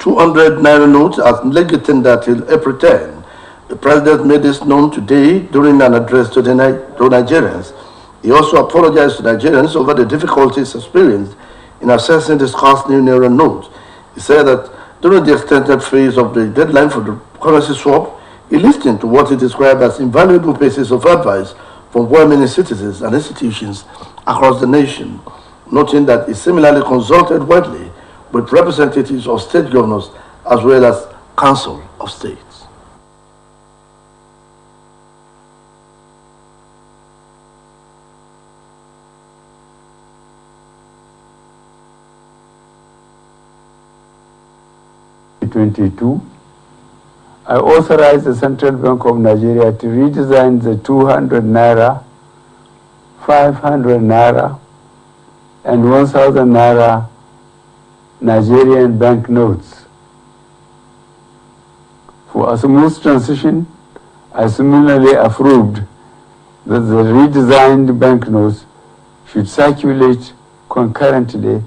200 naira notes as legal tender till April 10. The president made this known today during an address to Nigerians. He also apologized to Nigerians over the difficulties experienced in accessing the scarce new naira notes. He said that during the extended phase of the deadline for the currency swap, he listened to what he described as invaluable pieces of advice from well-meaning citizens and institutions across the nation, noting that he similarly consulted widely with representatives of state governors as well as Council of States. I authorized the Central Bank of Nigeria to redesign the 200 naira, 500 naira, and 1,000 naira Nigerian banknotes. For a smooth transition, I similarly approved that the redesigned banknotes should circulate concurrently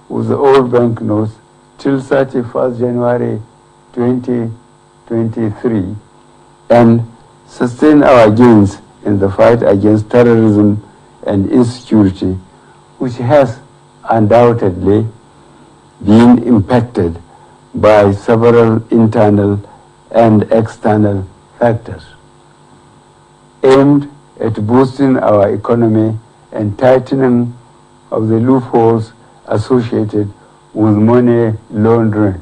with the old banknotes till 31st January 2023 and sustain our gains in the fight against terrorism and insecurity, which has undoubtedly been impacted by several internal and external factors, aimed at boosting our economy and tightening of the loopholes associated with money laundering.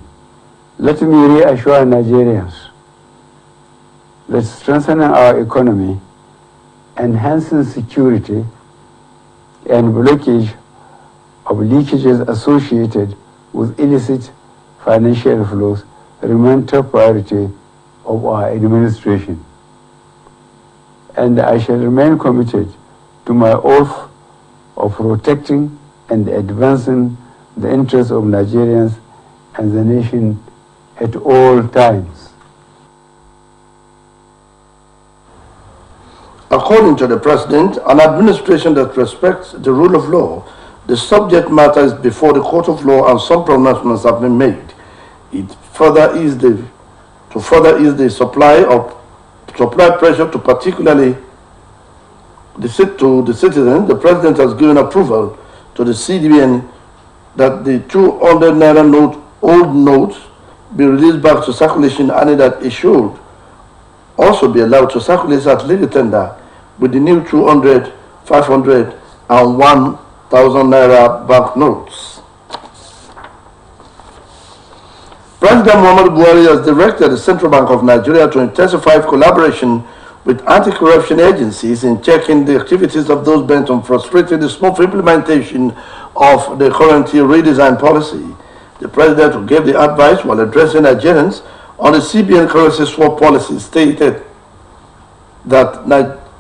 Let me reassure Nigerians that strengthening our economy, enhancing security, and blockage of leakages associated with illicit financial flows remain top priority of our administration. And I shall remain committed to my oath of protecting and advancing the interests of Nigerians and the nation at all times. According to the President, an administration that respects the rule of law, the subject matter is before the court of law and some pronouncements have been made. It further ease the supply pressure to particularly the citizen. The President has given approval to the CBN that the 200 naira old notes be released back to circulation, and that it should also be allowed to circulate at legal tender with the new 200, 500, and 1,000 naira banknotes. President Muhammadu Buhari has directed the Central Bank of Nigeria to intensify collaboration with anti-corruption agencies in checking the activities of those bent on frustrating the smooth implementation of the currency redesign policy. The President, who gave the advice while addressing Nigerians on the CBN currency swap policy, stated that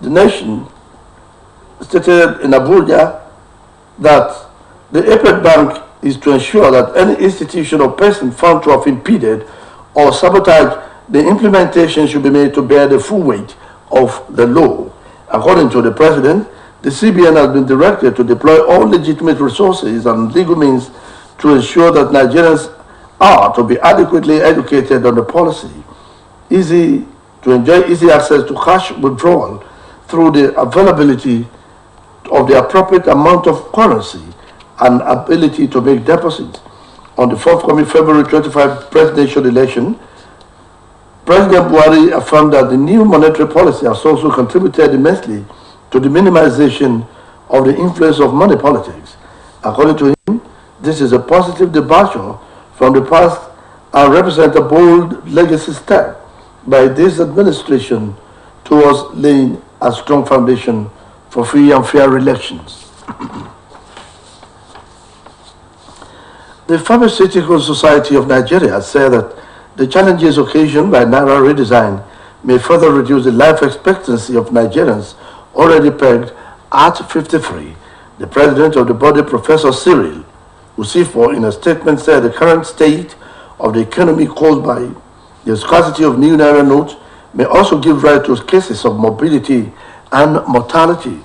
the nation stated in Abuja that the APEC Bank is to ensure that any institution or person found to have impeded or sabotaged the implementation should be made to bear the full weight of the law. According to the President, the CBN has been directed to deploy all legitimate resources and legal means to ensure that Nigerians are to be adequately educated on the policy, to enjoy easy access to cash withdrawal through the availability of the appropriate amount of currency and ability to make deposits. On the forthcoming February 25 presidential election, President Buhari affirmed that the new monetary policy has also contributed immensely to the minimization of the influence of money politics. According to him, this is a positive departure from the past and represents a bold legacy step by this administration towards laying a strong foundation for free and fair elections. The Pharmaceutical Society of Nigeria said that the challenges occasioned by Naira redesign may further reduce the life expectancy of Nigerians already pegged at 53. The president of the body, Professor Cyril Usifo, in a statement said the current state of the economy caused by the scarcity of new Naira notes may also give rise to cases of morbidity and mortality.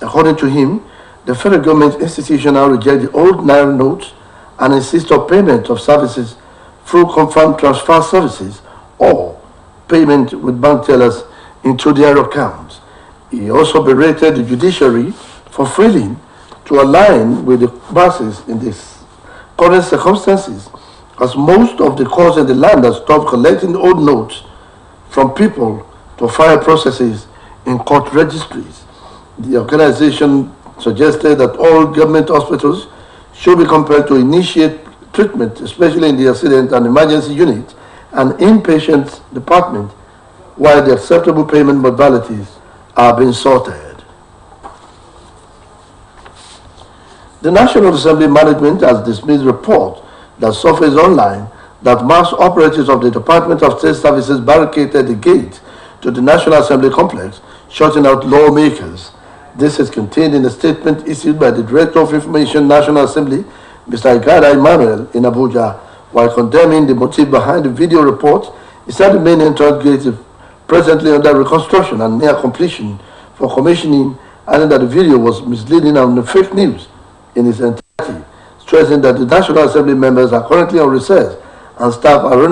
According to him, the federal government institution now reject the old Naira notes and insist on payment of services through confirmed transfer services or payment with bank tellers into their accounts. He also berated the judiciary for failing to align with the masses in these current circumstances, as most of the courts in the land have stopped collecting old notes from people to file processes in court registries. The organization suggested that all government hospitals should be compelled to initiate treatment, especially in the accident and emergency unit and inpatient department, while the acceptable payment modalities are being sorted. The National Assembly management has dismissed reports that surfaced online that mass operatives of the Department of State Services barricaded the gate to the National Assembly complex, shutting out lawmakers. This is contained in a statement issued by the Director of Information National Assembly, Mr. Igada Emmanuel, in Abuja. While condemning the motive behind the video report, he said the main entrance gate is presently under reconstruction and near completion for commissioning, adding that the video was misleading and fake news in its entirety, stressing that the National Assembly members are currently on recess and staff are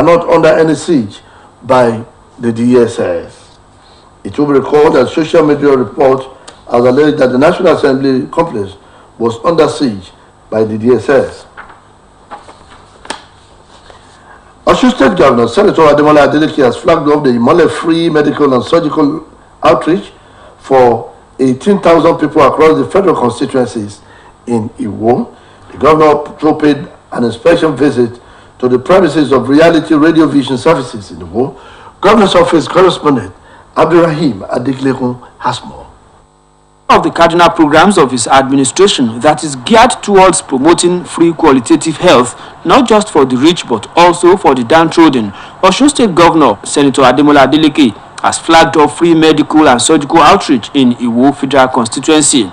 not under any siege by the DSS. It will be recalled that social media report has alleged that the National Assembly complex was under siege by the DSS. Osun State Governor Senator Ademola Adeleke has flagged off the Imole-free medical and surgical outreach for 18,000 people across the federal constituencies in Iwo. The governor paid an inspection visit to the premises of Reality Radio Vision Services in Iwo. Governor's office correspondent Abdurrahim Adeklekun has more. Of the cardinal programs of his administration that is geared towards promoting free qualitative health, not just for the rich but also for the downtrodden, Osun State Governor Senator Ademola Adeleke has flagged off free medical and surgical outreach in Iwo Federal Constituency.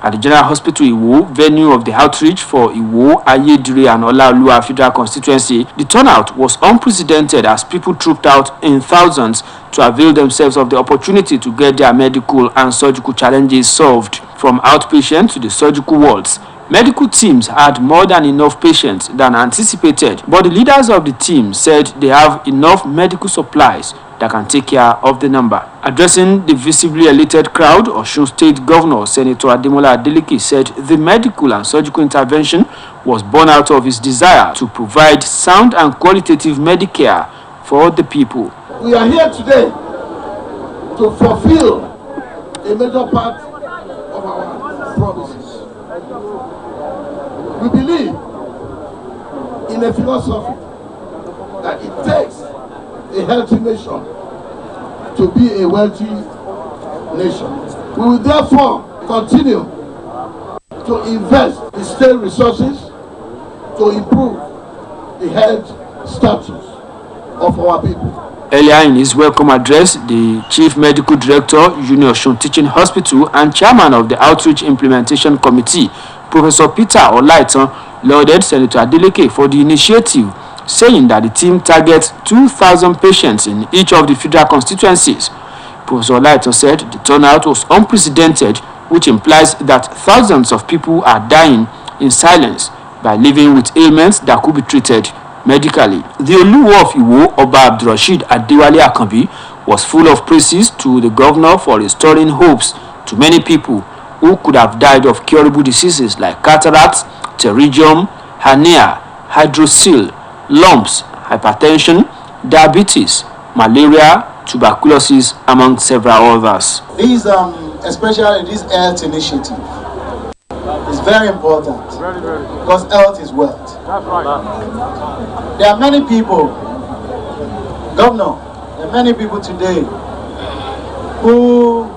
At the General Hospital Iwo, venue of the outreach for Iwo, Ayedire and Olaoluwa Federal Constituency, the turnout was unprecedented as people trooped out in thousands to avail themselves of the opportunity to get their medical and surgical challenges solved. From outpatient to the surgical wards, medical teams had more than enough patients than anticipated, but the leaders of the team said they have enough medical supplies that can take care of the number. Addressing the visibly elated crowd, Osun State Governor Senator Ademola Adeleke said the medical and surgical intervention was born out of his desire to provide sound and qualitative Medicare for the people. We are here today to fulfill a major part of our promises. We believe in a philosophy that it takes a healthy nation to be a wealthy nation. We will therefore continue to invest in state resources to improve the health status of our people. Earlier in his welcome address, the Chief Medical Director, Junior Osun Teaching Hospital and Chairman of the Outreach Implementation Committee, Professor Peter Olaitan, lauded Senator Adeleke for the initiative, saying that the team targets 2,000 patients in each of the federal constituencies. Professor Olaitan said the turnout was unprecedented, which implies that thousands of people are dying in silence by living with ailments that could be treated medically. The Oluwo of Iwo, Oba Abdurrashid Adewale Akanbi, was full of praises to the governor for restoring hopes to many people who could have died of curable diseases like cataracts, pterygium, hernia, hydrocele, lumps, hypertension, diabetes, malaria, tuberculosis, among several others. These, especially this health initiative, is very important because health is wealth. That's right. There are many people, Governor, there are many people today who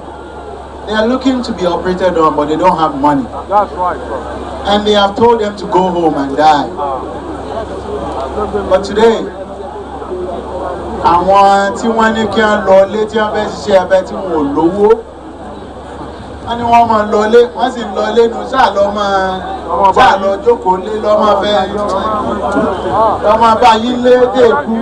they are looking to be operated on, but they don't have money. That's right, sir. And they have told them to go home and die. But today, àwọn tí wọ́n ní kí wọ́n lọ lé tí wọ́n fẹ́ ṣiṣẹ́ abẹ tí wọ́n ò lówó, wọ́n ní wọ́n máa lọ lé, wọ́n sì lọ lé nu sáà lọ jókòó lé lọ́mọ fẹ́ lọ́mọ bá yín lé dèkú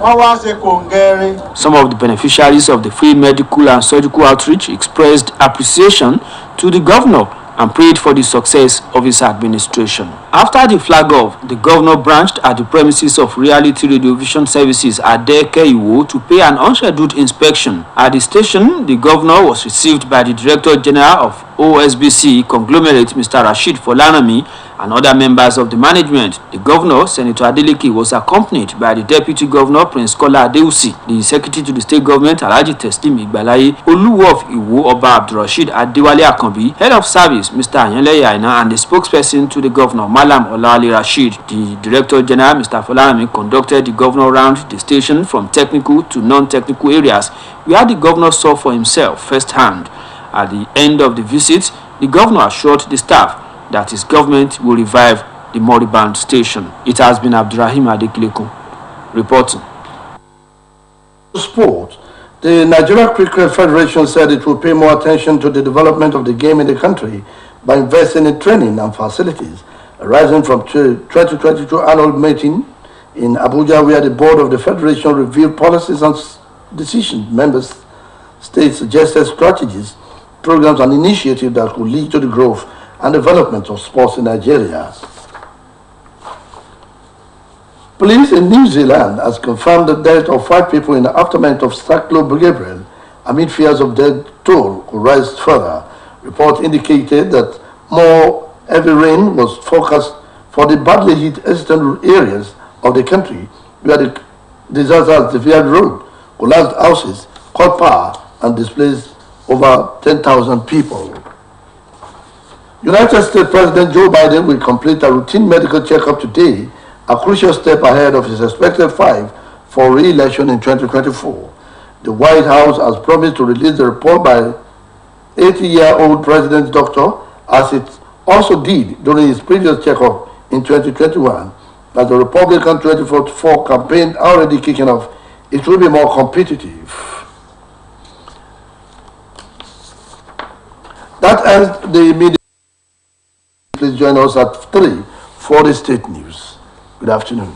wọ́n wá ṣe kòǹgẹ́rẹ́. Some of the beneficiaries of the free medical and surgical outreach expressed appreciation to the governor and prayed for the success of his administration. After the flag off, the governor branched at the premises of Reality Radio Vision Services at Deke Iwo to pay an unscheduled inspection. At the station, the governor was received by the Director General of OSBC conglomerate, Mr. Rashid Folanami, and other members of the management. The governor, Senator Adeleke, was accompanied by the Deputy Governor, Prince Kola Adeusi, the Secretary to the State Government, Alhaji Teslim Igbalaye, Oluwo of Iwo, Oba Abdurrashid Adewale Akanbi, Head of Service, Mr. Anyanle Aina, and the spokesperson to the governor, Malam Olali Rashid. The Director General, Mr. Folanami, conducted the governor around the station from technical to non-technical areas, where the governor saw for himself firsthand. At the end of the visit, the governor assured the staff that his government will revive the moribund station. It has been Abdurrahim Adekileku reporting. Sport. The Nigeria Cricket Federation said it will pay more attention to the development of the game in the country by investing in training and facilities, arising from 2022 annual meeting in Abuja, where the board of the federation reviewed policies and decisions. Member states suggested strategies, programs and initiatives that could lead to the growth and development of sports in Nigeria. Police in New Zealand has confirmed the death of 5 people in the aftermath of Cyclone Gabriel, amid fears of death toll could rise further. Report indicated that more heavy rain was forecast for the badly hit eastern areas of the country, where the disaster has severed road, collapsed houses, cut power, and displaced over 10,000 people. United States President Joe Biden will complete a routine medical checkup today, a crucial step ahead of his expected fight for re-election in 2024. The White House has promised to release the report by 80-year-old President's doctor, as it also did during his previous checkup in 2021. As the Republican 2044 campaign already kicking off, it will be more competitive. That ends the media. Please join us at 3 for the state news. Good afternoon.